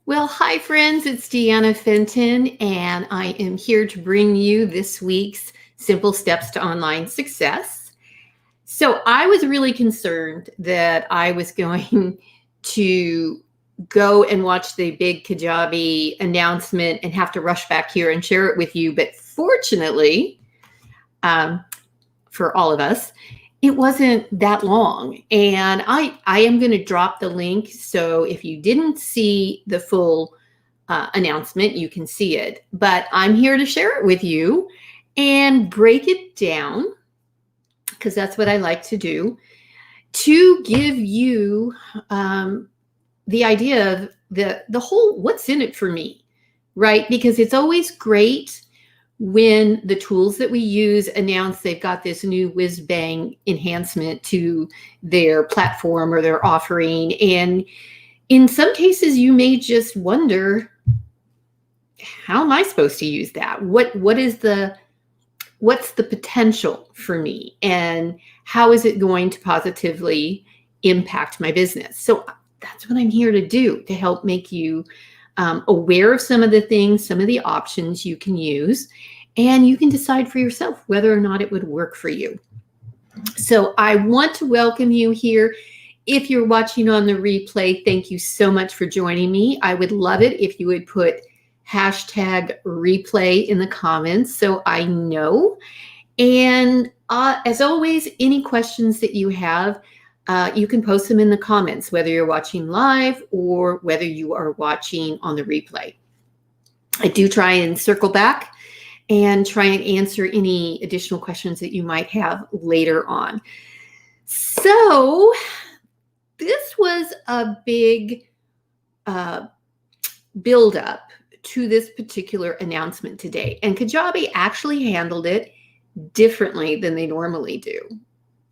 Well, hi, friends. It's Deanna Fenton, and I am here to bring you this week's Simple Steps to Online Success. So, I was really concerned that I was going to go and watch the big Kajabi announcement and have to rush back here and share it with you. But fortunately, um, for all of us, it wasn't that long. And I am going to drop the link. So if you didn't see the full announcement, you can see it. But I'm here to share it with you and break it down because that's what I like to do to give you the idea of the whole what's in it for me, right? Because it's always great when the tools that we use announce they've got this new whiz bang enhancement to their platform or their offering. And in some cases, you may just wonder, how am I supposed to use that? What's the potential for me? And how is it going to positively impact my business? So that's what I'm here to do, to help make you aware of some of the things, some of the options you can use, and you can decide for yourself whether or not it would work for you. So I want to welcome you here. If you're watching on the replay, thank you so much for joining me. I would love it if you would put hashtag replay in the comments so I know. And as always, any questions that you have, you can post them in the comments, whether you're watching live or whether you are watching on the replay. I do try and circle back and try and answer any additional questions that you might have later on. So this was a big build-up to this particular announcement today. And Kajabi actually handled it differently than they normally do.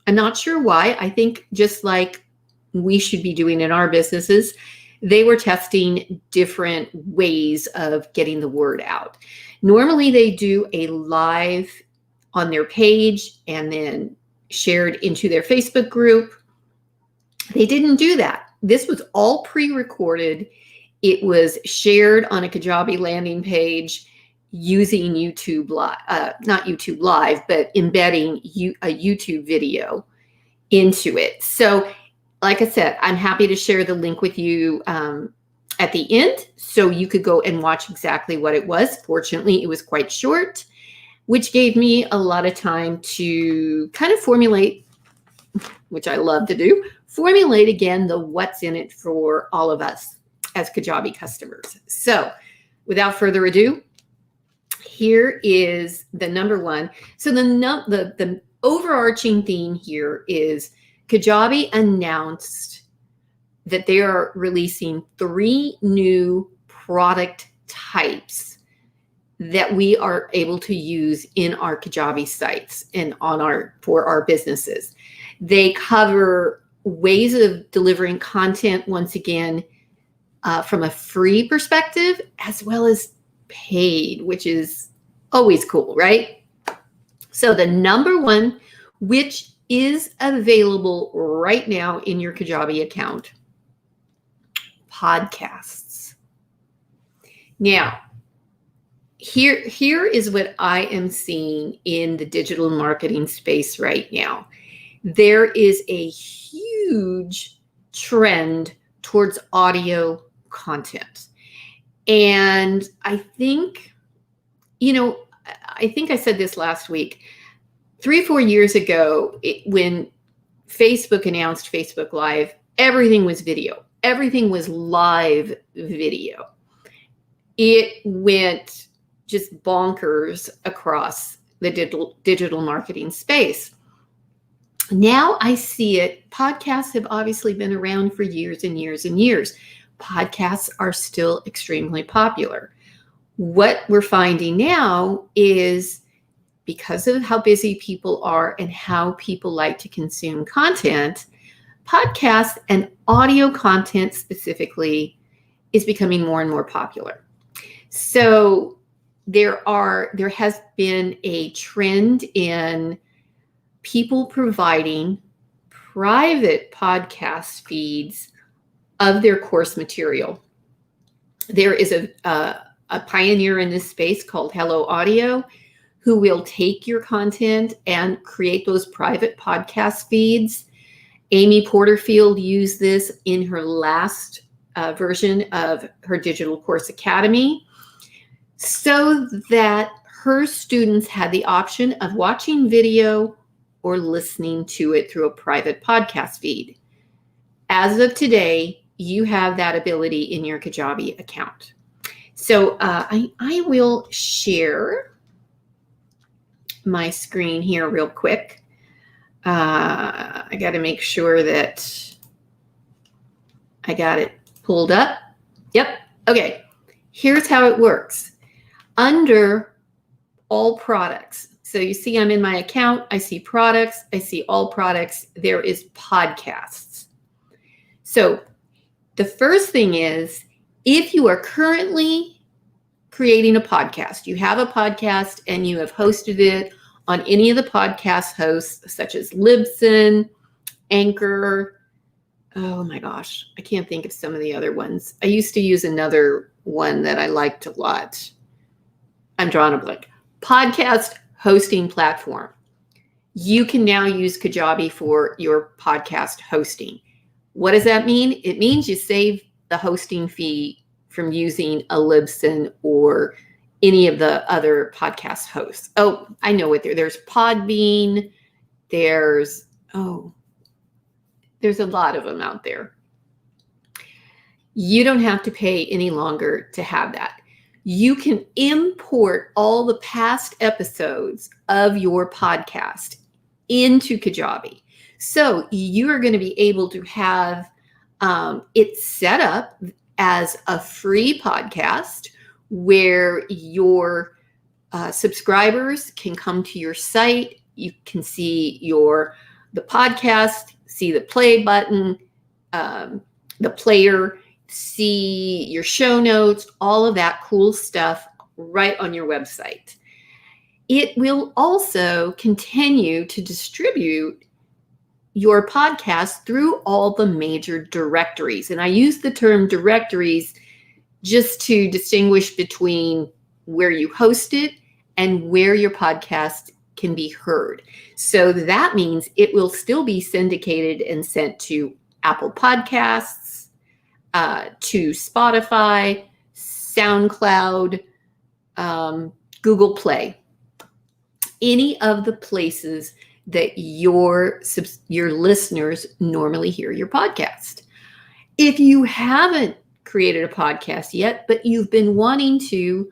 I'm not sure why. I think just like we should be doing in our businesses, they were testing different ways of getting the word out. Normally, they do a live on their page and then shared into their Facebook group. They didn't do that. This was all pre-recorded. It was shared on a Kajabi landing page using YouTube Live, not YouTube Live, but embedding a YouTube video into it. So, like I said, I'm happy to share the link with you at the end so you could go and watch exactly what it was. Fortunately, it was quite short, which gave me a lot of time to kind of formulate, which I love to do, formulate again the what's in it for all of us as Kajabi customers. So without further ado, here is the number one. So the overarching theme here is Kajabi announced that they are releasing 3 new product types that we are able to use in our Kajabi sites and for our businesses. They cover ways of delivering content, once again, from a free perspective, as well as paid, which is always cool, right? So the number one, which is available right now in your Kajabi account, podcasts. Now, here is what I am seeing in the digital marketing space right now. There is a huge trend towards audio content. And I think, I think I said this last week, 3 or 4 years ago, when Facebook announced Facebook Live, everything was video. Everything was live video. It went just bonkers across the digital marketing space. Now I see it. Podcasts have obviously been around for years and years and years. Podcasts are still extremely popular. What we're finding now is, because of how busy people are and how people like to consume content, podcasts and audio content specifically is becoming more and more popular. So there has been a trend in people providing private podcast feeds of their course material. There is a pioneer in this space called Hello Audio, who will take your content and create those private podcast feeds. Amy Porterfield used this in her last version of her Digital Course Academy, so that her students had the option of watching video or listening to it through a private podcast feed. As of today, you have that ability in your Kajabi account. So I will share my screen here real quick. I got to make sure that I got it pulled up. Yep. Okay. Here's how it works. Under all products. So you see I'm in my account. I see products. I see all products. There is podcasts. So the first thing is, if you are currently creating a podcast, you have a podcast and you have hosted it on any of the podcast hosts, such as Libsyn, Anchor. Oh my gosh, I can't think of some of the other ones. I used to use another one that I liked a lot. I'm drawing a blank. Podcast hosting platform. You can now use Kajabi for your podcast hosting. What does that mean? It means you save the hosting fee from using a Libsyn or any of the other podcast hosts. Oh, I know what there's Podbean. There's a lot of them out there. You don't have to pay any longer to have that. You can import all the past episodes of your podcast into Kajabi. So you are going to be able to have it set up as a free podcast where your subscribers can come to your site. You can see the podcast, see the play button, the player, see your show notes, all of that cool stuff right on your website. It will also continue to distribute your podcast through all the major directories. And I use the term directories just to distinguish between where you host it and where your podcast can be heard. So that means it will still be syndicated and sent to Apple Podcasts, to Spotify, SoundCloud, Google Play, any of the places that your listeners normally hear your podcast. If you haven't created a podcast yet, but you've been wanting to,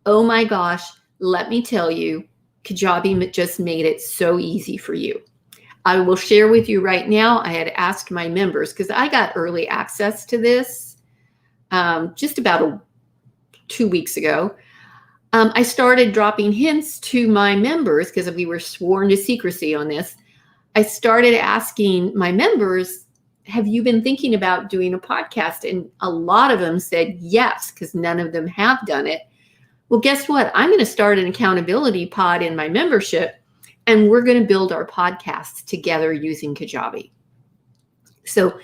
oh my gosh, let me tell you, Kajabi just made it so easy for you. I will share with you right now. I had asked my members, because I got early access to this just about 2 weeks ago. I started dropping hints to my members because we were sworn to secrecy on this. I started asking my members, have you been thinking about doing a podcast? And a lot of them said yes, because none of them have done it. Well, guess what? I'm going to start an accountability pod in my membership, and we're going to build our podcasts together using Kajabi. So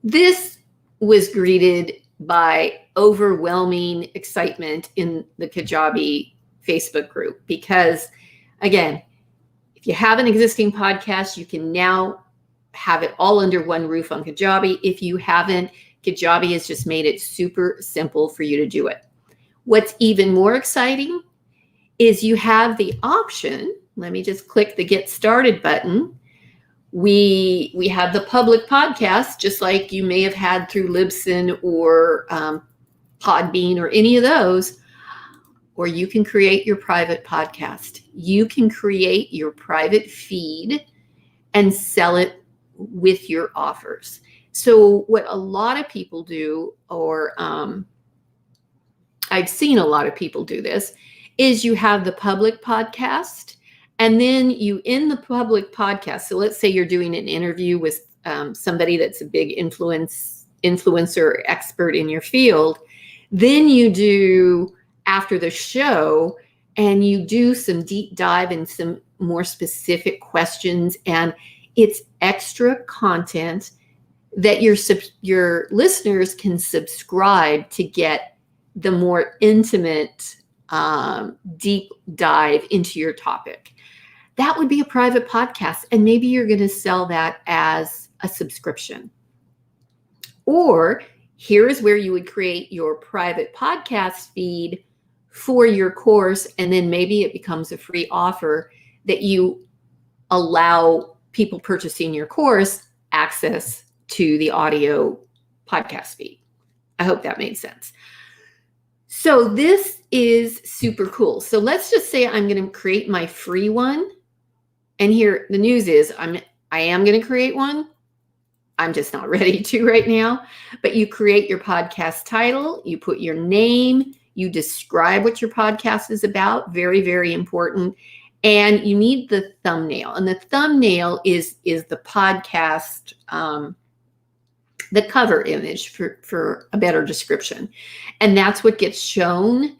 this was greeted by overwhelming excitement in the Kajabi Facebook group, because again, if you have an existing podcast, you can now have it all under one roof on Kajabi. If you haven't, Kajabi has just made it super simple for you to do it. What's even more exciting is you have the option. Let me just click the Get Started button. We have the public podcast, just like you may have had through Libsyn or Podbean or any of those, or you can create your private podcast. You can create your private feed and sell it with your offers. So what a lot of people do, or I've seen a lot of people do this, is you have the public podcast, and then you, in the public podcast, so let's say you're doing an interview with somebody that's a big influencer expert in your field, then you do after the show, and you do some deep dive and some more specific questions, and it's extra content that your listeners can subscribe to get the more intimate, deep dive into your topic. That would be a private podcast. And maybe you're going to sell that as a subscription. Or here's where you would create your private podcast feed for your course. And then maybe it becomes a free offer that you allow people purchasing your course access to the audio podcast feed. I hope that made sense. So this is super cool. So let's just say I'm going to create my free one. And here the news is I am going to create one. I'm just not ready to right now. But you create your podcast title, you put your name, you describe what your podcast is about. Very, very important. And you need the thumbnail. And the thumbnail is the podcast, the cover image for a better description. And that's what gets shown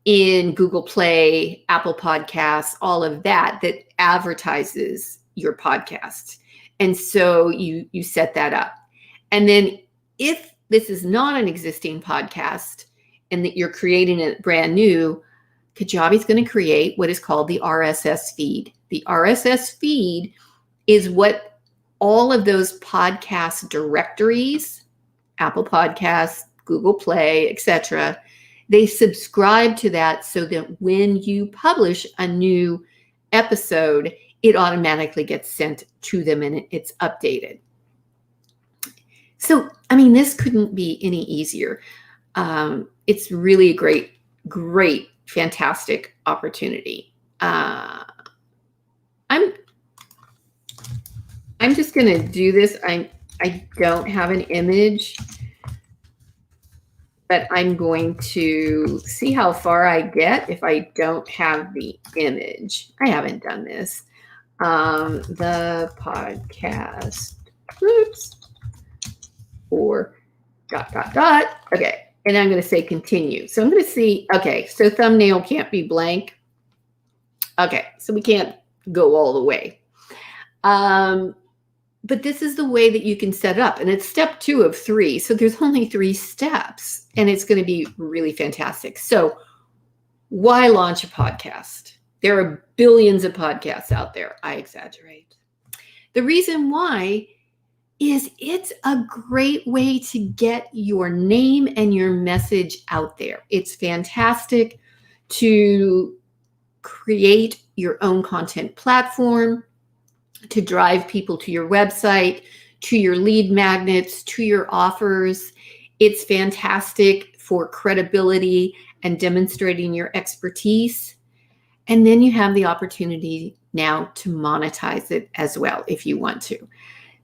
in Google Play, Apple Podcasts, all of that advertises your podcast. And so you set that up. And then if this is not an existing podcast and that you're creating it brand new, Kajabi is going to create what is called the RSS feed. The RSS feed is what all of those podcast directories, Apple Podcasts, Google Play, etc., they subscribe to that so that when you publish a new episode, it automatically gets sent to them and it's updated. So, I mean, this couldn't be any easier. It's really a great, fantastic opportunity. I'm just going to do this. I don't have an image, but I'm going to see how far I get if I don't have the image. I haven't done this. The podcast groups or ... Okay. And I'm going to say continue. So I'm going to see, okay, so thumbnail can't be blank. Okay. So we can't go all the way. But this is the way that you can set it up. And it's step 2 of 3. So there's only 3 steps and it's going to be really fantastic. So why launch a podcast? There are billions of podcasts out there. I exaggerate. The reason why is it's a great way to get your name and your message out there. It's fantastic to create your own content platform, to drive people to your website, to your lead magnets, to your offers. It's fantastic for credibility and demonstrating your expertise. And then you have the opportunity now to monetize it as well if you want to.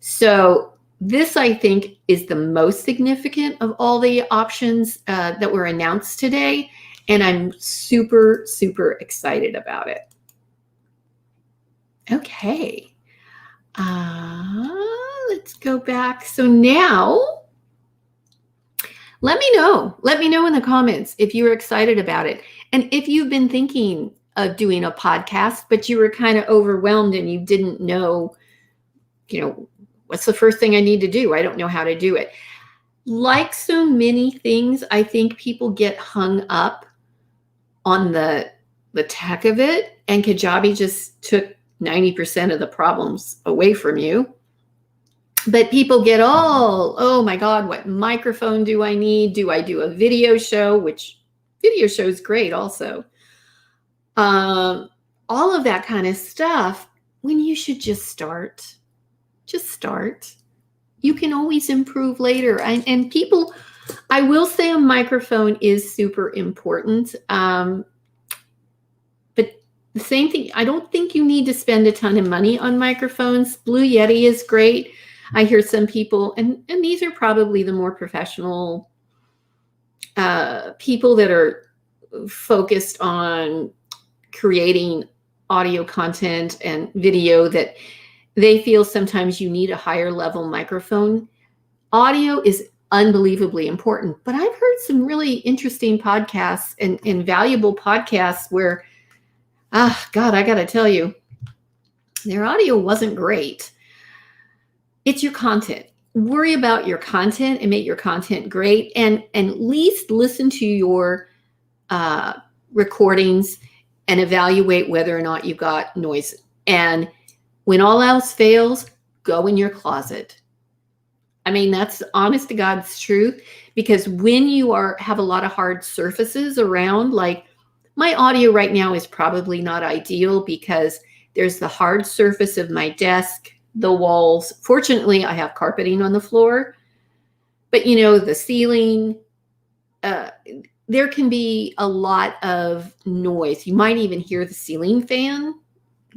So this, I think, is the most significant of all the options that were announced today. And I'm super, super excited about it. Okay. Let's go back. So now, let me know. Let me know in the comments if you were excited about it. And if you've been thinking of doing a podcast, but you were kind of overwhelmed and you didn't know, what's the first thing I need to do? I don't know how to do it. Like so many things, I think people get hung up on the tech of it, and Kajabi just took 90% of the problems away from you. But people get oh my God, what microphone do I need? Do I do a video show? Which video show is great also. All of that kind of stuff, when you should just start. Just start. You can always improve later. And people, I will say a microphone is super important. But the same thing, I don't think you need to spend a ton of money on microphones. Blue Yeti is great. I hear some people, and these are probably the more professional people that are focused on creating audio content and video, that they feel sometimes you need a higher level microphone. Audio is unbelievably important, but I've heard some really interesting podcasts and valuable podcasts where, God, I got to tell you, their audio wasn't great. It's your content. worry about your content and make your content great, and at least listen to your recordings and evaluate whether or not you've got noise. And when all else fails, go in your closet. I mean, that's honest to God's truth, because when you have a lot of hard surfaces around, like my audio right now is probably not ideal because there's the hard surface of my desk, the walls. Fortunately, I have carpeting on the floor, but the ceiling, there can be a lot of noise. You might even hear the ceiling fan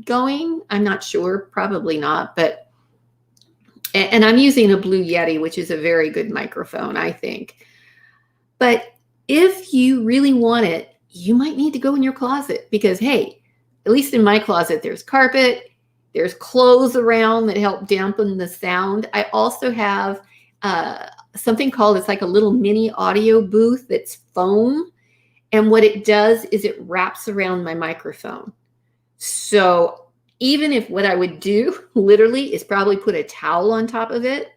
going. I'm not sure, probably not, and I'm using a Blue Yeti, which is a very good microphone, I think. But if you really want it, you might need to go in your closet because, hey, at least in my closet, there's carpet, there's clothes around that help dampen the sound. I also have something called, it's like a little mini audio booth that's foam. And what it does is it wraps around my microphone. So even if what I would do literally is probably put a towel on top of it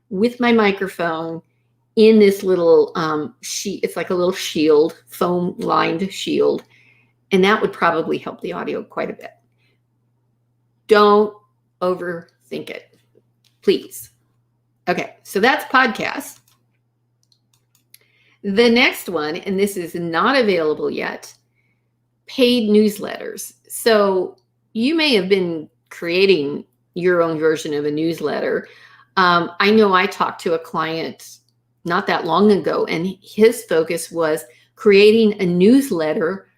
with my microphone in this little sheet, it's like a little shield, foam lined shield. And that would probably help the audio quite a bit. Don't overthink it, please. Okay, so that's podcast. The next one, and this is not available yet, paid newsletters. So you may have been creating your own version of a newsletter. I know I talked to a client not that long ago, and his focus was creating a newsletter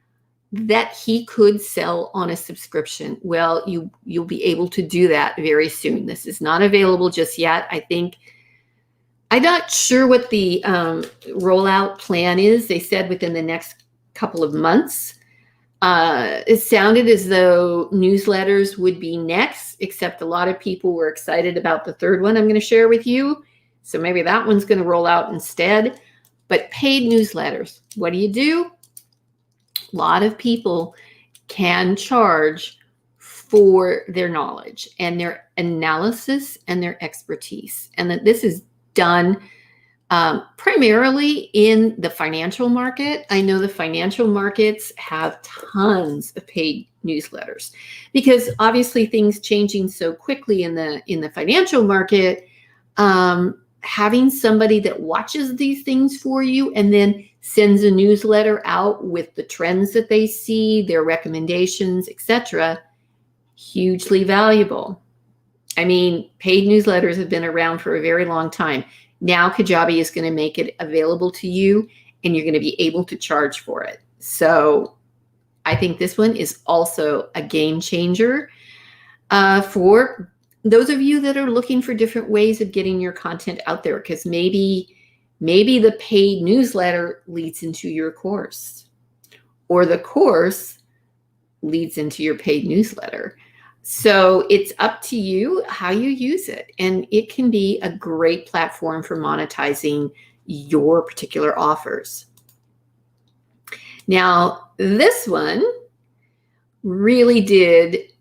that he could sell on a subscription. Well, you'll be able to do that very soon. This is not available just yet. I'm not sure what the rollout plan is. They said within the next couple of months. It sounded as though newsletters would be next, except a lot of people were excited about the third one I'm going to share with you. So maybe that one's going to roll out instead. But paid newsletters, what do? A lot of people can charge for their knowledge and their analysis and their expertise. And that this is done primarily in the financial market. I know the financial markets have tons of paid newsletters because obviously things changing so quickly in the financial market. Having somebody that watches these things for you and then sends a newsletter out with the trends that they see, their recommendations, etc., hugely valuable. I mean, paid newsletters have been around for a very long time. Now Kajabi is going to make it available to you and you're going to be able to charge for it. So I think this one is also a game changer for those of you that are looking for different ways of getting your content out there, because maybe the paid newsletter leads into your course, or the course leads into your paid newsletter. So it's up to you how you use it. And it can be a great platform for monetizing your particular offers. Now, this one really did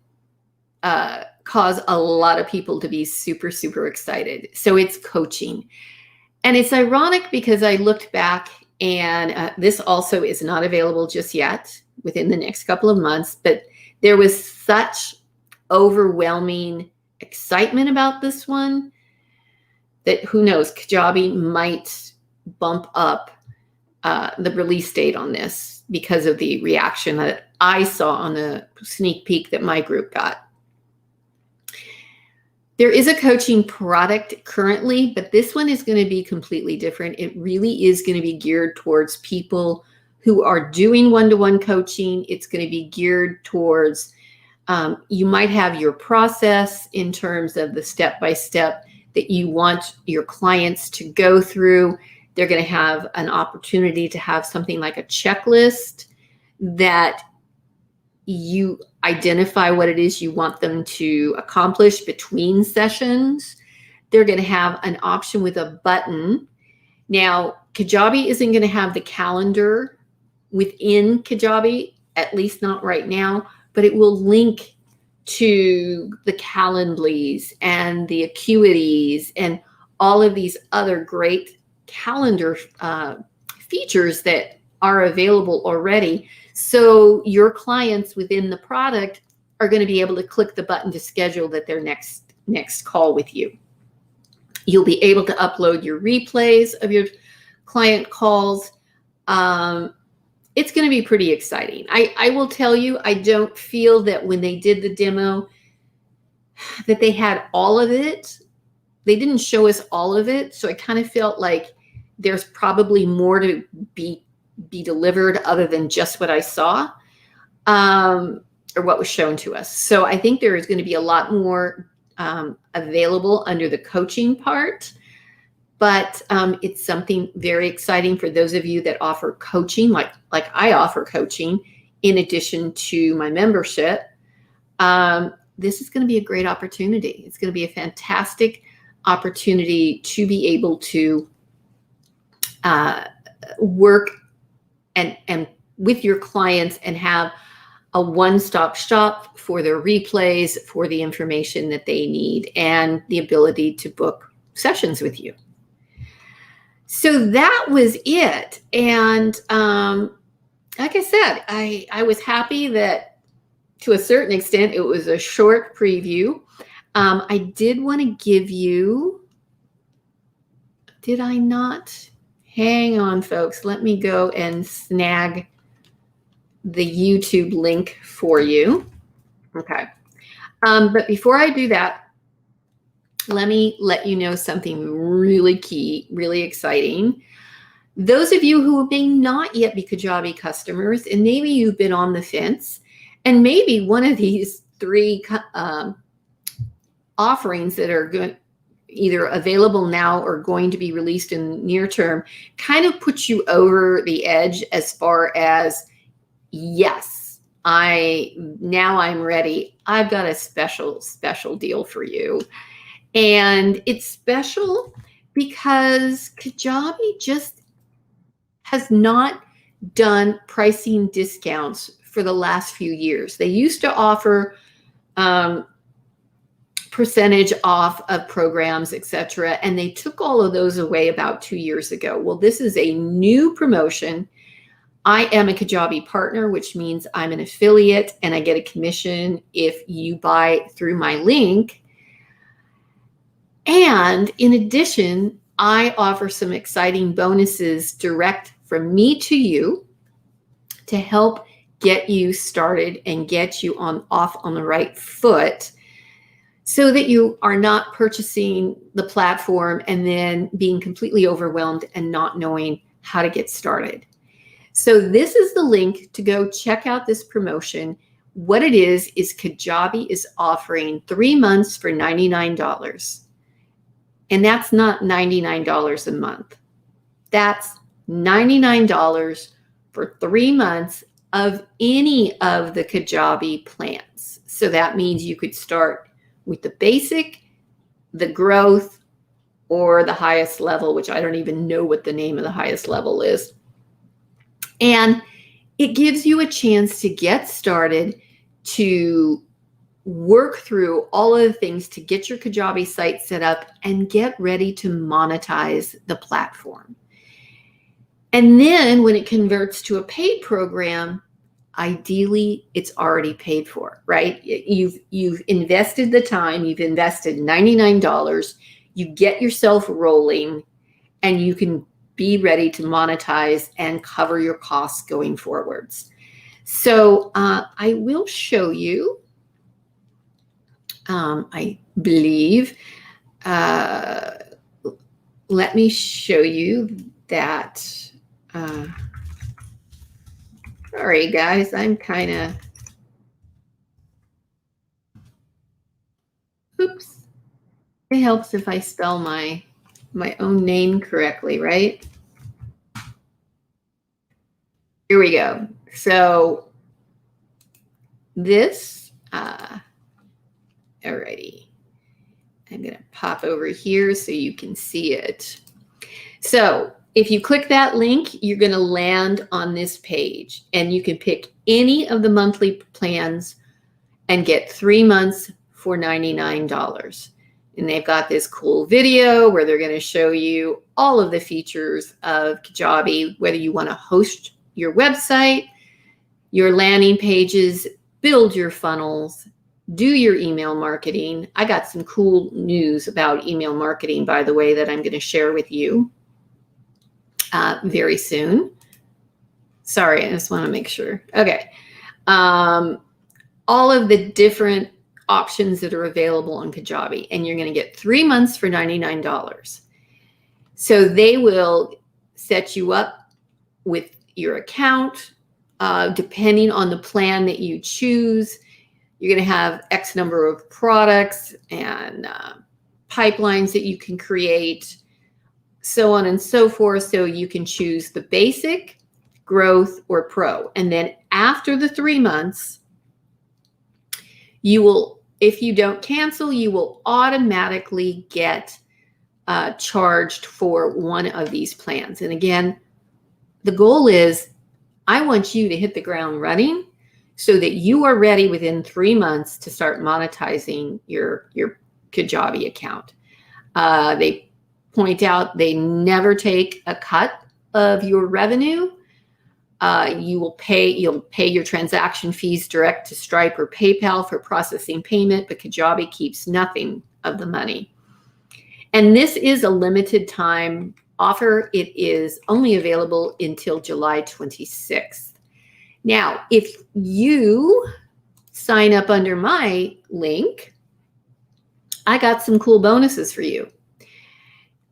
cause a lot of people to be super, super excited. So it's coaching. And it's ironic because I looked back and this also is not available just yet within the next couple of months, but there was such overwhelming excitement about this one that who knows, Kajabi might bump up the release date on this because of the reaction that I saw on the sneak peek that my group got. There is a coaching product currently, but this one is going to be completely different. It really is going to be geared towards people who are doing one-to-one coaching. It's going to be geared towards, you might have your process in terms of the step-by-step that you want your clients to go through. They're going to have an opportunity to have something like a checklist that you identify what it is you want them to accomplish between sessions. They're going to have an option with a button. Now, Kajabi isn't going to have the calendar within Kajabi, at least not right now, but it will link to the Calendlys and the Acuities and all of these other great calendar features that are available already. So your clients within the product are going to be able to click the button to schedule their next call with you. You'll be able to upload your replays of your client calls. It's going to be pretty exciting. I will tell you, I don't feel that when they did the demo that they had all of it. They didn't show us all of it. So I kind of felt like there's probably more to be delivered other than just what I saw, or what was shown to us. So I think there is going to be a lot more available under the coaching part, but it's something very exciting for those of you that offer coaching, like I offer coaching in addition to my membership. This is going to be a great opportunity. It's going to be a fantastic opportunity to be able to work and with your clients and have a one-stop shop for their replays, for the information that they need, and the ability to book sessions with you. So that was it. And like I said, I was happy that to a certain extent it was a short preview. I did want to give you, did I not? Hang on, folks. Let me go and snag the YouTube link for you. Okay. But before I do that, let me let you know something really key, really exciting. Those of you who may not yet be Kajabi customers, and maybe you've been on the fence, and maybe one of these three offerings that are good, either available now or going to be released in near term, kind of puts you over the edge as far as, yes, I'm ready. I've got a special deal for you. And it's special because Kajabi just has not done pricing discounts for the last few years. They used to offer percentage off of programs, etc., and they took all of those away about 2 years ago. Well, this is a new promotion. I am a Kajabi partner, which means I'm an affiliate and I get a commission if you buy through my link. And in addition, I offer some exciting bonuses direct from me to you to help get you started and get you off on the right foot, so that you are not purchasing the platform and then being completely overwhelmed and not knowing how to get started. So this is the link to go check out this promotion. What it is Kajabi is offering 3 months for $99. And that's not $99 a month. That's $99 for 3 months of any of the Kajabi plans. So that means you could start with the basic, the growth, or the highest level, which I don't even know what the name of the highest level is. And it gives you a chance to get started, to work through all of the things to get your Kajabi site set up and get ready to monetize the platform. And then when it converts to a paid program, ideally it's already paid for, right? You've invested the time, you've invested $99, you get yourself rolling, and you can be ready to monetize and cover your costs going forwards. So I will show you, I believe, let me show you that. Sorry, guys, I'm kind of, oops. It helps if I spell my own name correctly, right? Here we go. So this, alrighty. I'm going to pop over here so you can see it. So if you click that link, you're going to land on this page, and you can pick any of the monthly plans and get 3 months for $99. And they've got this cool video where they're going to show you all of the features of Kajabi, whether you want to host your website, your landing pages, build your funnels, do your email marketing. I got some cool news about email marketing, by the way, that I'm going to share with you very soon. Sorry, I just want to make sure. Okay. All of the different options that are available on Kajabi, and you're going to get 3 months for $99. So they will set you up with your account. Depending on the plan that you choose, you're going to have X number of products and pipelines that you can create, so on and so forth. So you can choose the basic, growth, or pro. And then after the 3 months, you will, if you don't cancel, you will automatically get charged for one of these plans. And again, the goal is I want you to hit the ground running so that you are ready within 3 months to start monetizing your Kajabi account. They point out they never take a cut of your revenue. You'll pay your transaction fees direct to Stripe or PayPal for processing payment, but Kajabi keeps nothing of the money. And this is a limited time offer. It is only available until July 26th. Now, if you sign up under my link, I got some cool bonuses for you.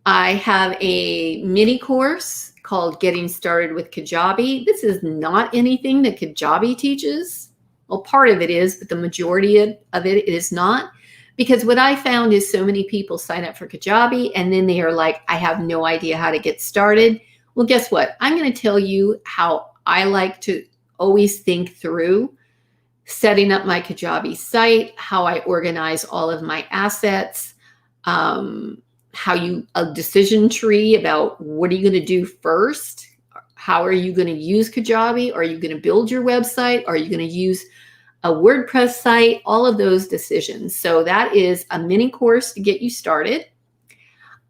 I have a mini course called Getting Started with Kajabi. This is not anything that Kajabi teaches. Well, part of it is, but the majority of it is not. Because what I found is so many people sign up for Kajabi and then they are like, I have no idea how to get started. Well, guess what? I'm going to tell you how I like to always think through setting up my Kajabi site, how I organize all of my assets, a decision tree about what are you going to do first? How are you going to use Kajabi? Are you going to build your website? Are you going to use a WordPress site? All of those decisions. So that is a mini course to get you started.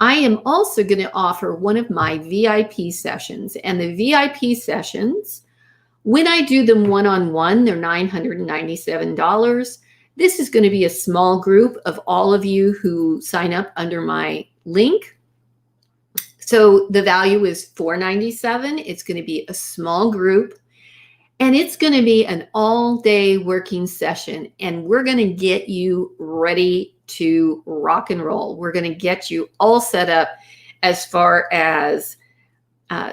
I am also going to offer one of my VIP sessions, and the VIP sessions, when I do them one-on-one, they're $997. This is going to be a small group of all of you who sign up under my link. So the value is $497. It's going to be a small group, and it's going to be an all-day working session, and we're going to get you ready to rock and roll. We're going to get you all set up as far as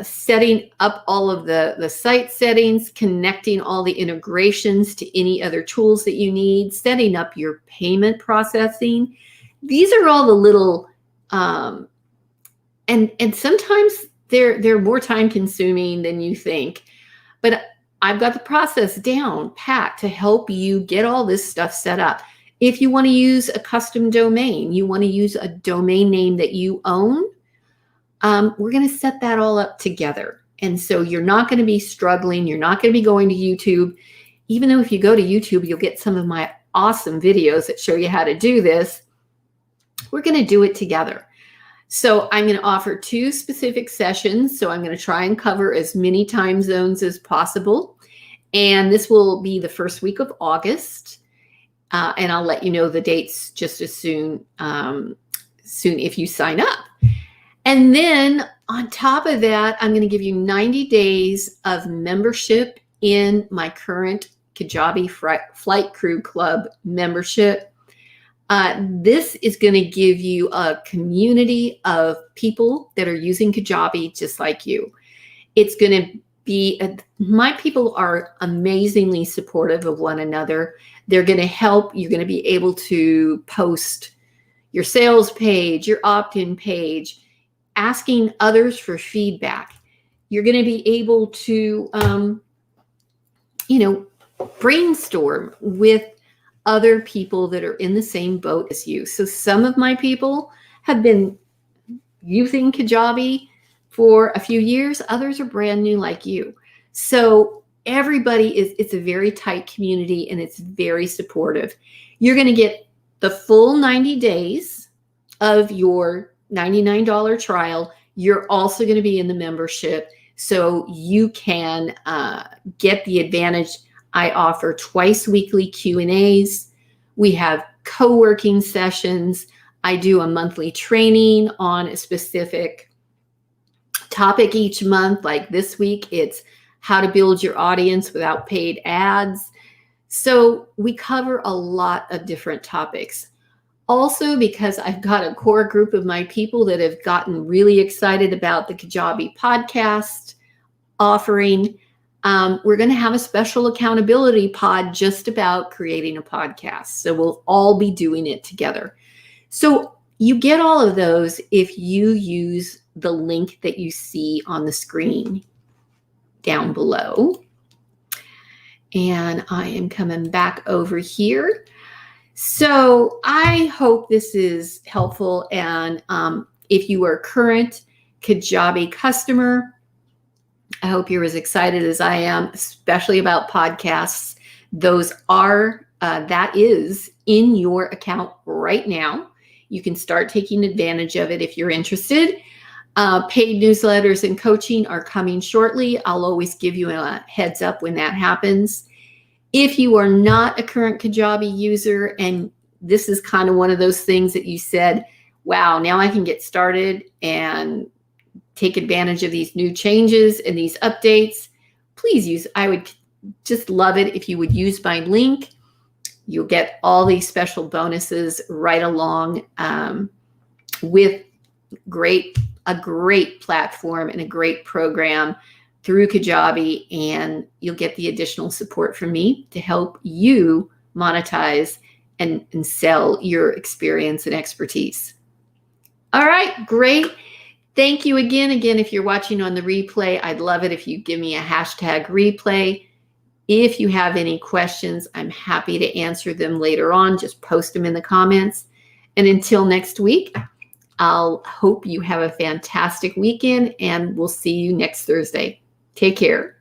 setting up all of the site settings, connecting all the integrations to any other tools that you need, setting up your payment processing. These are all the little, and sometimes they're more time consuming than you think, but I've got the process down pat to help you get all this stuff set up. If you want to use a custom domain, you want to use a domain name that you own, we're going to set that all up together. And so you're not going to be struggling. You're not going to be going to YouTube, even though if you go to YouTube, you'll get some of my awesome videos that show you how to do this. We're going to do it together. So I'm going to offer 2 specific sessions. So I'm going to try and cover as many time zones as possible. And this will be the first week of August. And I'll let you know the dates just as soon if you sign up. And then on top of that, I'm going to give you 90 days of membership in my current Kajabi Flight Crew Club membership. This is going to give you a community of people that are using Kajabi just like you. It's going to be, my people are amazingly supportive of one another. They're going to help. You're going to be able to post your sales page, your opt-in page, asking others for feedback. You're going to be able to, brainstorm with other people that are in the same boat as you. So some of my people have been using Kajabi for a few years. Others are brand new like you. So everybody it's a very tight community and it's very supportive. You're going to get the full 90 days of your $99 trial, you're also going to be in the membership, so you can get the advantage. I offer twice weekly Q&As. We have co-working sessions. I do a monthly training on a specific topic each month. Like this week, it's how to build your audience without paid ads. So we cover a lot of different topics. Also, because I've got a core group of my people that have gotten really excited about the Kajabi podcast offering, we're going to have a special accountability pod just about creating a podcast. So we'll all be doing it together. So you get all of those if you use the link that you see on the screen down below. And I am coming back over here. So I hope this is helpful. And if you are a current Kajabi customer, I hope you're as excited as I am, especially about podcasts. Those are, that is in your account right now. You can start taking advantage of it if you're interested. Paid newsletters and coaching are coming shortly. I'll always give you a heads up when that happens. If you are not a current Kajabi user, and this is kind of one of those things that you said, wow, now I can get started and take advantage of these new changes and these updates, please use, I would just love it if you would use my link. You'll get all these special bonuses right along with a great platform and a great program through Kajabi, and you'll get the additional support from me to help you monetize and sell your experience and expertise. All right, great. Thank you again. If you're watching on the replay, I'd love it if you give me a hashtag replay. If you have any questions, I'm happy to answer them later on. Just post them in the comments. And until next week, I'll hope you have a fantastic weekend, and we'll see you next Thursday. Take care.